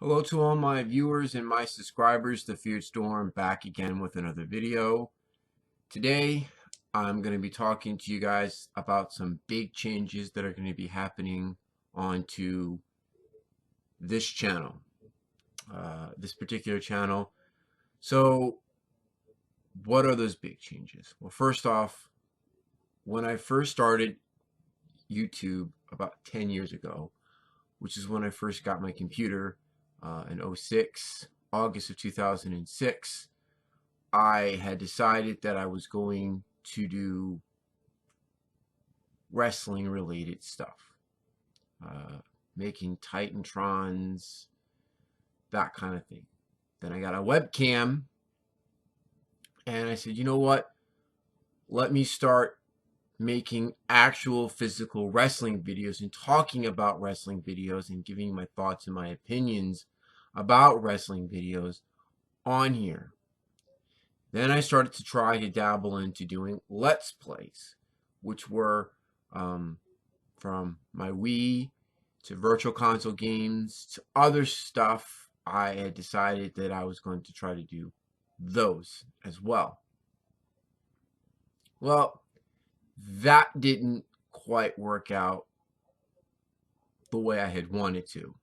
Hello to all my viewers and my subscribers, TheFearedStorm back again with another video. Today, I'm going to be talking to you guys about some big changes that are going to be happening onto this channel, this particular channel. So, what are those big changes? Well, first off, when I first started YouTube about 10 years ago, which is when I first got my computer in '06, August of 2006, I had decided that I was going to do wrestling related stuff, making Titantrons, that kind of thing. Then I got a webcam and I said, you know what? Let me start making actual physical wrestling videos and talking about wrestling videos and giving my thoughts and my opinions about wrestling videos on here. Then I started to try to dabble into doing Let's Plays, which were from my Wii to virtual console games to other stuff. I had decided that I was going to try to do those as well. Well, that didn't quite work out the way I had wanted to.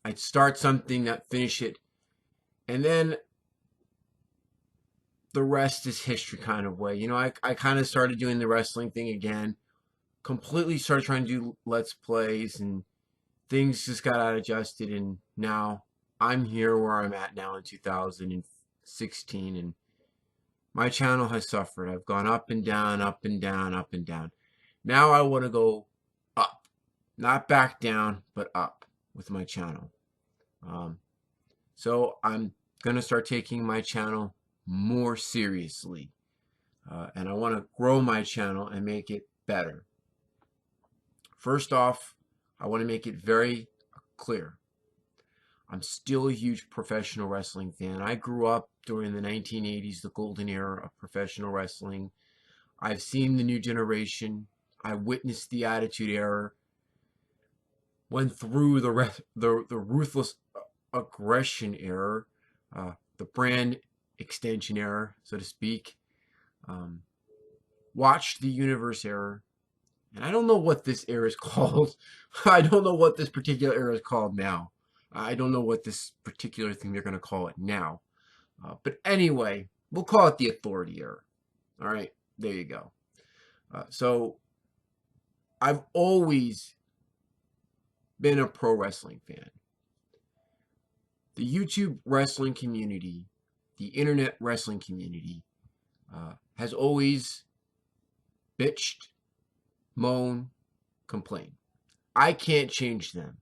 I'd start something, not finish it, and then the rest is history kind of way. You know, I kind of started doing the wrestling thing again, completely started trying to do Let's Plays, and things just got out adjusted, and now I'm here where I'm at now in 2016, and my channel has suffered. I've gone up and down, up and down, up and down. Now I want to go up, not back down, but up with my channel. So I'm going to start taking my channel more seriously, and I want to grow my channel and make it better. First off, I want to make it very clear. I'm still a huge professional wrestling fan. I grew up during the 1980s, the golden era of professional wrestling. I've seen the new generation. I witnessed the Attitude Era. Went through the ruthless aggression era, the brand extension era, so to speak. Watched the universe era. And I don't know what this era is called. I don't know what this particular era is called now. I don't know what this particular thing they're going to call it now. But anyway, we'll call it the Authority era. All right, there you go. So I've always been a pro wrestling fan. The YouTube wrestling community, the internet wrestling community, has always bitched, moan, complain. I can't change them.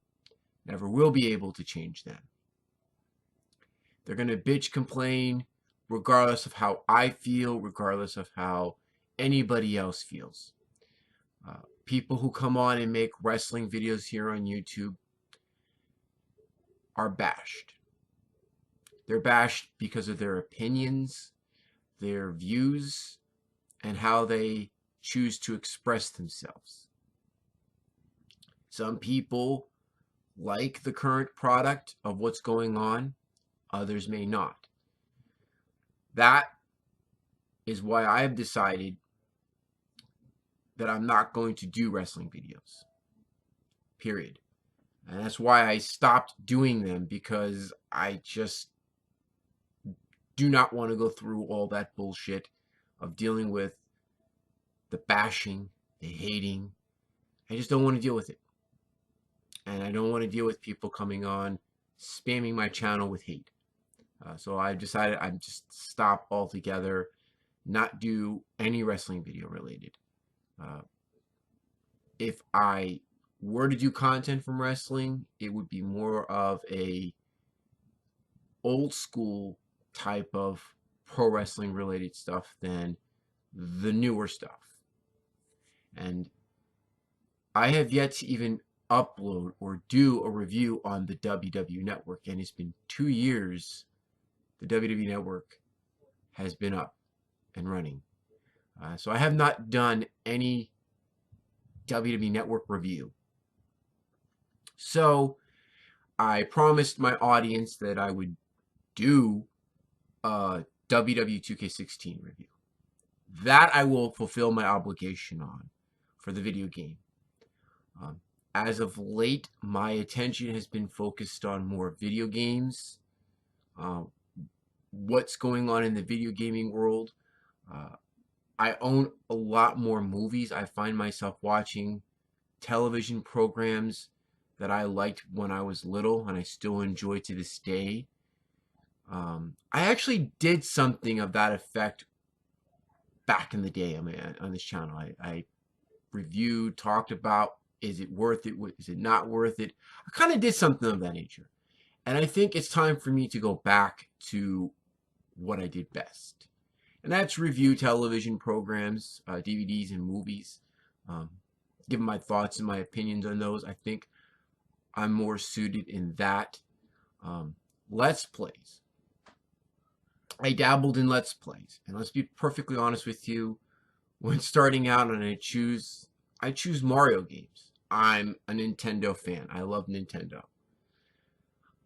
Never will be able to change them. They're going to bitch, complain, regardless of how I feel, regardless of how anybody else feels. People who come on and make wrestling videos here on YouTube are bashed. They're bashed because of their opinions, their views, and how they choose to express themselves. Some people like the current product of what's going on, others may not. That is why I've decided that I'm not going to do wrestling videos. Period. And that's why I stopped doing them, because I just do not want to go through all that bullshit of dealing with the bashing, the hating. I just don't want to deal with it. And I don't want to deal with people coming on spamming my channel with hate. So I've decided I'd just stop altogether, not do any wrestling video related. If I were to do content from wrestling, it would be more of a old school type of pro wrestling related stuff than the newer stuff. And I have yet to even upload or do a review on the WWE Network, and it's been 2 years the WWE Network has been up and running. So I have not done any WWE Network review. So I promised my audience that I would do a WW2K16 review. That I will fulfill my obligation on for the video game. As of late, my attention has been focused on more video games, what's going on in the video gaming world. I own a lot more movies. I find myself watching television programs that I liked when I was little and I still enjoy to this day. I actually did something of that effect back in the day on this channel. I reviewed, talked about, is it worth it? Is it not worth it? I kind of did something of that nature. And I think it's time for me to go back to what I did best. And that's review television programs, DVDs and movies. Give my thoughts and my opinions on those. I think I'm more suited in that. Let's plays. I dabbled in Let's Plays. And let's be perfectly honest with you. When starting out and I choose Mario games. I'm a Nintendo fan. I love Nintendo.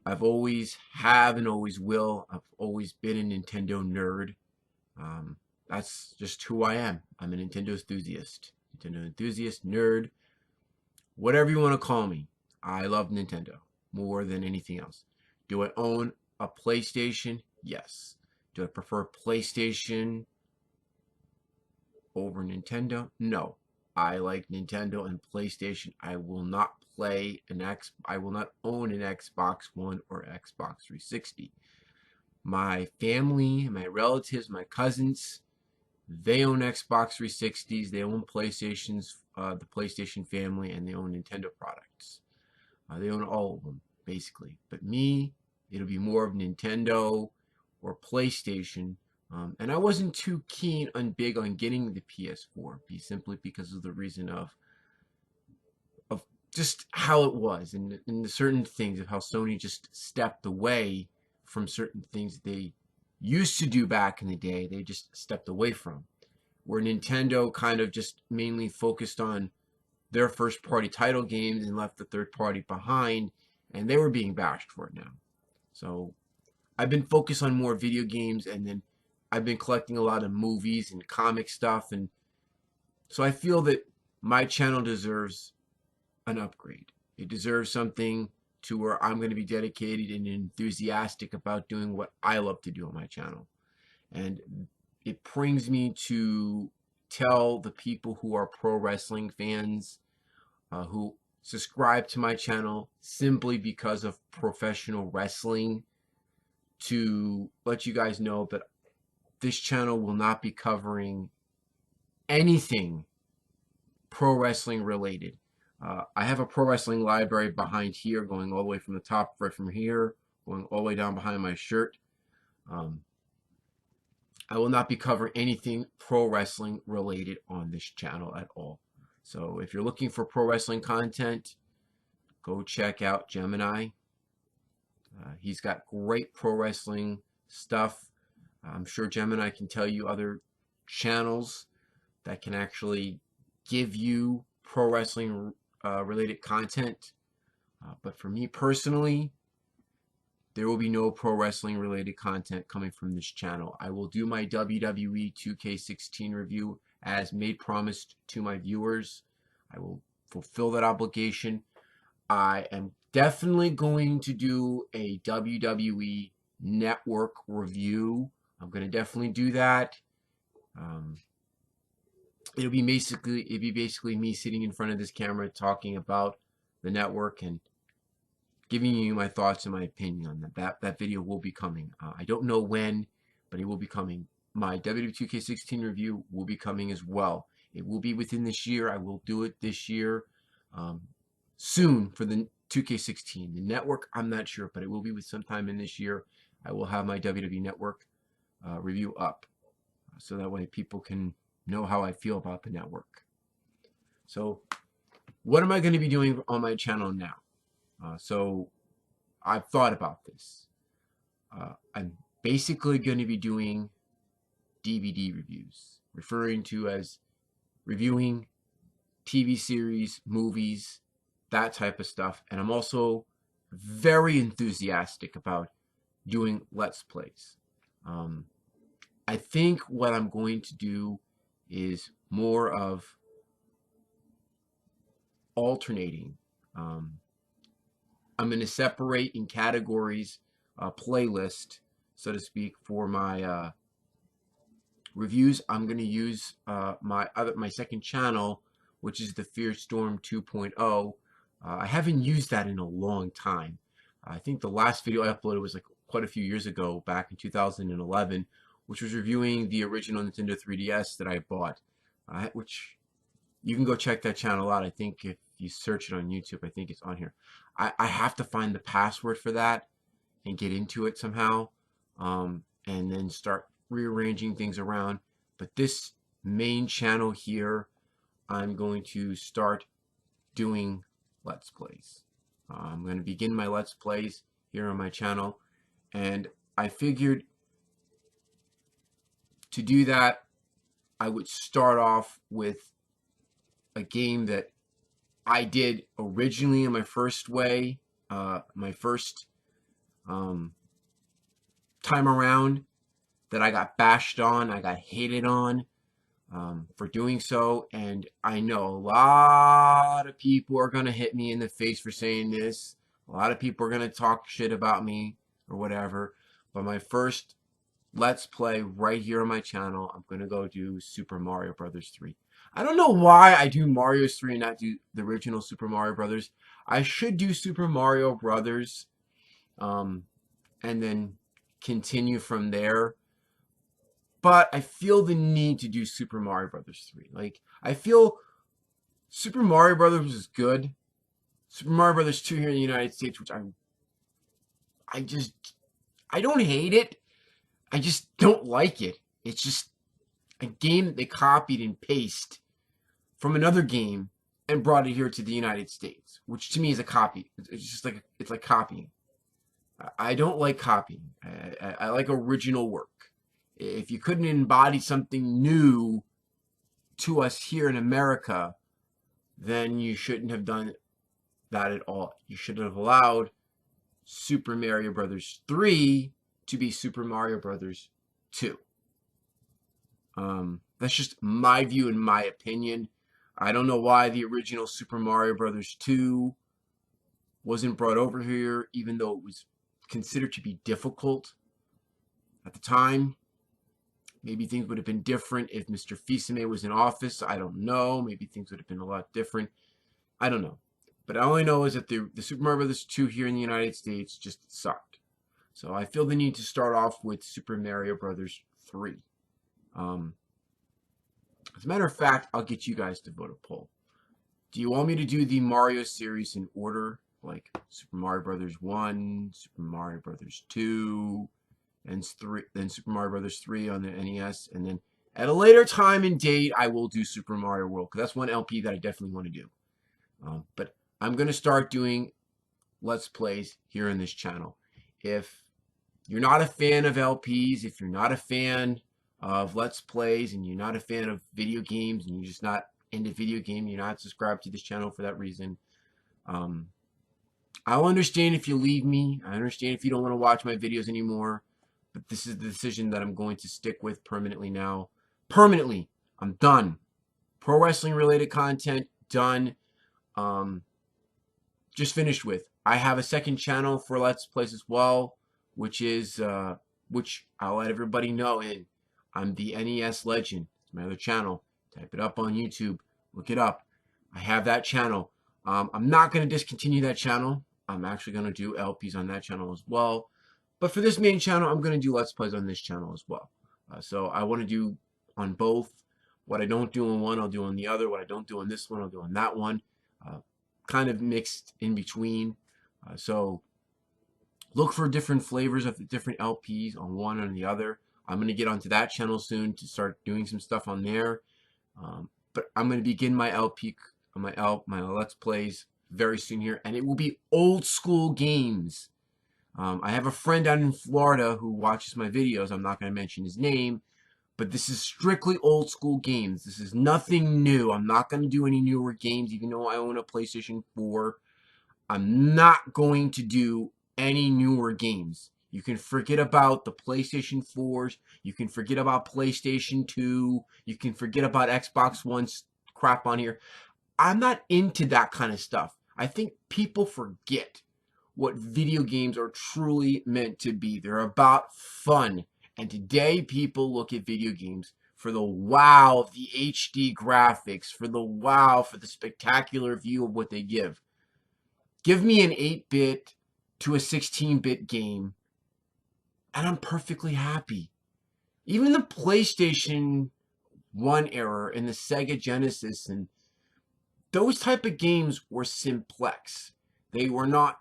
I've always have and always will. I've always been a Nintendo nerd. That's just who I am. I'm a Nintendo enthusiast. Nintendo enthusiast, nerd, whatever you want to call me. I love Nintendo more than anything else. Do I own a PlayStation? Yes. Do I prefer PlayStation over Nintendo? No. I like Nintendo and PlayStation. I will not I will not own an Xbox One or Xbox 360. My family, my relatives, my cousins, they own Xbox 360s, they own PlayStations, the PlayStation family, and they own Nintendo products. They own all of them, basically. But me, it'll be more of Nintendo or PlayStation. And I wasn't too keen on big on getting the PS4, simply because of the reason of just how it was and the certain things of how Sony just stepped away from certain things they used to do back in the day. They just stepped away from. Where Nintendo kind of just mainly focused on their first party title games and left the third party behind, and they were being bashed for it now. So I've been focused on more video games, and then I've been collecting a lot of movies and comic stuff, and so I feel that my channel deserves an upgrade. It deserves something to where I'm going to be dedicated and enthusiastic about doing what I love to do on my channel. And it brings me to tell the people who are pro wrestling fans, who subscribe to my channel simply because of professional wrestling, to let you guys know that this channel will not be covering anything pro wrestling related. I have a pro wrestling library behind here, going all the way from the top, right from here, going all the way down behind my shirt. I will not be covering anything pro wrestling related on this channel at all. So if you're looking for pro wrestling content, go check out Gemini. He's got great pro wrestling stuff. I'm sure Gemini can tell you other channels that can actually give you pro wrestling related content. But for me personally, there will be no pro wrestling related content coming from this channel. I will do my WWE 2K16 review as made promised to my viewers. I will fulfill that obligation. I am definitely going to do a WWE Network review. I'm going to definitely do that. It'll be basically me sitting in front of this camera talking about the network and giving you my thoughts and my opinion on that. That video will be coming. I don't know when, but it will be coming. My WWE2K16 review will be coming as well. It will be within this year. I will do it this year. Soon for the 2K16. The network, I'm not sure, but it will be with sometime in this year. I will have my WWE Network review up, so that way people can know how I feel about the network. So what am I going to be doing on my channel now? So I've thought about this. I'm basically going to be doing DVD reviews, referring to as reviewing TV series, movies, that type of stuff. And I'm also very enthusiastic about doing Let's Plays. I think what I'm going to do is more of alternating. I'm going to separate in categories, playlist, so to speak, for my reviews. I'm going to use my second channel, which is the TheFearedStorm 2.0. I haven't used that in a long time. I think the last video I uploaded was like quite a few years ago, back in 2011, which was reviewing the original Nintendo 3DS that I bought, which you can go check that channel out. I think if you search it on YouTube, I think it's on here. I have to find the password for that and get into it somehow, and then start rearranging things around. But this main channel here, I'm going to start doing Let's Plays. I'm going to begin my Let's Plays here on my channel, and I figured to do that, I would start off with a game that I did originally in my first way, my first time around, that I got bashed on, I got hated on for doing so, and I know a lot of people are going to hit me in the face for saying this. A lot of people are going to talk shit about me or whatever, but my first Let's Play right here on my channel, I'm going to go do Super Mario Brothers 3. I don't know why I do Mario 3 and not do the original Super Mario Brothers. I should do Super Mario Brothers and then continue from there. But I feel the need to do Super Mario Brothers 3. Like, I feel Super Mario Brothers is good. Super Mario Brothers 2 here in the United States, which I don't hate it. I just don't like it. It's just a game that they copied and pasted from another game and brought it here to the United States, which to me is a copy. It's just like, it's like copying. I don't like copying. I like original work. If you couldn't embody something new to us here in America, then you shouldn't have done that at all. You should have allowed Super Mario Brothers 3 to be Super Mario Brothers 2. That's just my view and my opinion. I don't know why the original Super Mario Brothers 2 wasn't brought over here, even though it was considered to be difficult at the time. Maybe things would have been different if Mr. Fils-Aimé was in office. I don't know. Maybe things would have been a lot different. I don't know. But all I know is that the Super Mario Bros. 2 here in the United States just sucked. So I feel the need to start off with Super Mario Bros. 3. As a matter of fact, I'll get you guys to vote a poll. Do you want me to do the Mario series in order? Like Super Mario Bros. 1, Super Mario Bros. 2, and then Super Mario Bros. 3 on the NES, and then at a later time and date, I will do Super Mario World, because that's one LP that I definitely want to do. But I'm going to start doing Let's Plays here in this channel. If you're not a fan of LPs, if you're not a fan of Let's Plays, and you're not a fan of video games, and you're just not into video game, you're not subscribed to this channel for that reason, I'll understand if you leave me. I understand if you don't want to watch my videos anymore. But this is the decision that I'm going to stick with permanently now. Permanently. I'm done. Pro wrestling related content, done. Just finished with. I have a second channel for Let's Plays as well, which I'll let everybody know in. I'm the NES Legend. It's my other channel. Type it up on YouTube. Look it up. I have that channel. I'm not going to discontinue that channel. I'm actually going to do LPs on that channel as well. But for this main channel, I'm going to do Let's Plays on this channel as well. So I want to do on both. What I don't do on one, I'll do on the other. What I don't do on this one, I'll do on that one. Kind of mixed in between. So look for different flavors of the different LPs on one and the other. I'm going to get onto that channel soon to start doing some stuff on there. But I'm going to begin my LP, my Let's Plays very soon here. And it will be old school games. I have a friend out in Florida who watches my videos. I'm not going to mention his name, but this is strictly old school games. This is nothing new. I'm not going to do any newer games, even though I own a PlayStation 4. I'm not going to do any newer games. You can forget about the PlayStation 4s. You can forget about PlayStation 2. You can forget about Xbox One's crap on here. I'm not into that kind of stuff. I think people forget what video games are truly meant to be. They're about fun. And today people look at video games for the wow of the HD graphics, for the wow, for the spectacular view of what they give. Give me an 8-bit to a 16-bit game, and I'm perfectly happy. Even the PlayStation 1 era and the Sega Genesis and those type of games were simplex. They were not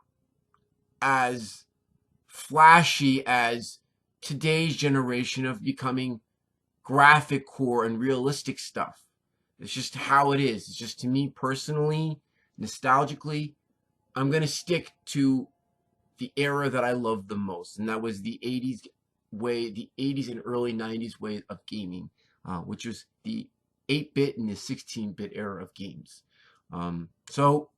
as flashy as today's generation of becoming graphic core and realistic stuff. It's just how it is. It's just, to me personally, nostalgically, I'm going to stick to the era that I loved the most, and that was the 80s way, the 80s and early 90s way of gaming, which was the 8-bit and the 16-bit era of games. So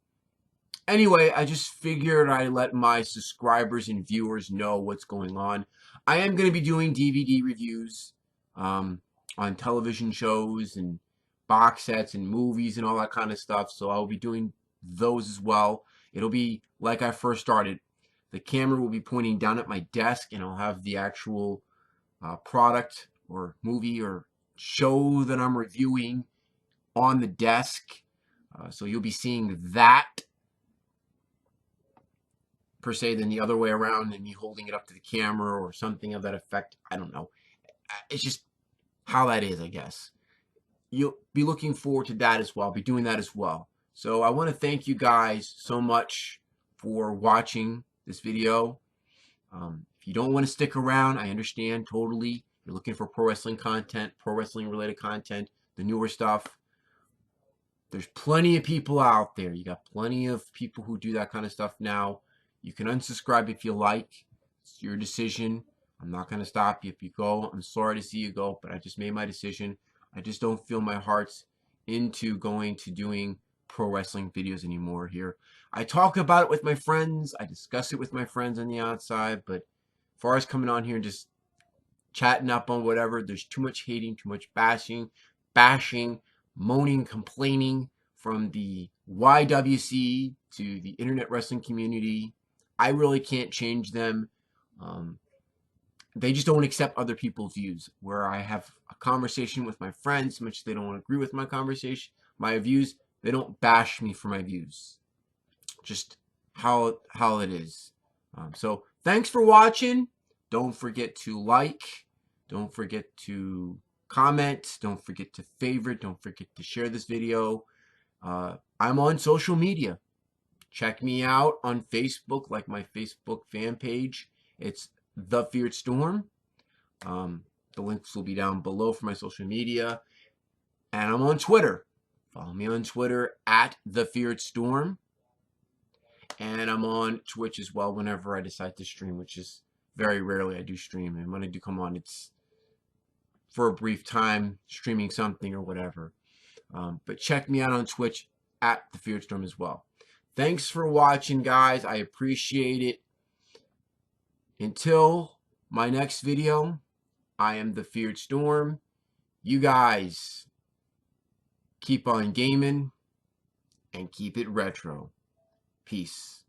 anyway, I just figured I'd let my subscribers and viewers know what's going on. I am going to be doing DVD reviews on television shows and box sets and movies and all that kind of stuff, so I'll be doing those as well. It'll be like I first started. The camera will be pointing down at my desk, and I'll have the actual product or movie or show that I'm reviewing on the desk. So you'll be seeing that per se than the other way around and me holding it up to the camera or something of that effect. I don't know. It's just how that is, I guess. You'll be looking forward to that as well. I'll be doing that as well. So I want to thank you guys so much for watching this video. If you don't want to stick around, I understand totally. You're looking for pro wrestling content, pro wrestling related content, the newer stuff. There's plenty of people out there. You got plenty of people who do that kind of stuff now. You can unsubscribe if you like. It's your decision. I'm not going to stop you if you go. I'm sorry to see you go, but I just made my decision. I just don't feel my heart's into going to doing pro wrestling videos anymore here. I talk about it with my friends. I discuss it with my friends on the outside, but as far as coming on here and just chatting up on whatever, there's too much hating, too much bashing, moaning, complaining from the YWC to the internet wrestling community. I really can't change them. They just don't accept other people's views. Where I have a conversation with my friends, much they don't agree with my conversation, my views, they don't bash me for my views. Just how it is. So thanks for watching. Don't forget to like. Don't forget to comment. Don't forget to favorite. Don't forget to share this video. I'm on social media. Check me out on Facebook, like my Facebook fan page. It's TheFearedStorm. The links will be down below for my social media. And I'm on Twitter. Follow me on Twitter at TheFearedStorm. And I'm on Twitch as well whenever I decide to stream, which is very rarely I do stream. And when I do come on, it's for a brief time, streaming something or whatever. But check me out on Twitch at TheFearedStorm as well. Thanks for watching, guys. I appreciate it. Until my next video, I am TheFearedStorm. You guys keep on gaming and keep it retro. Peace.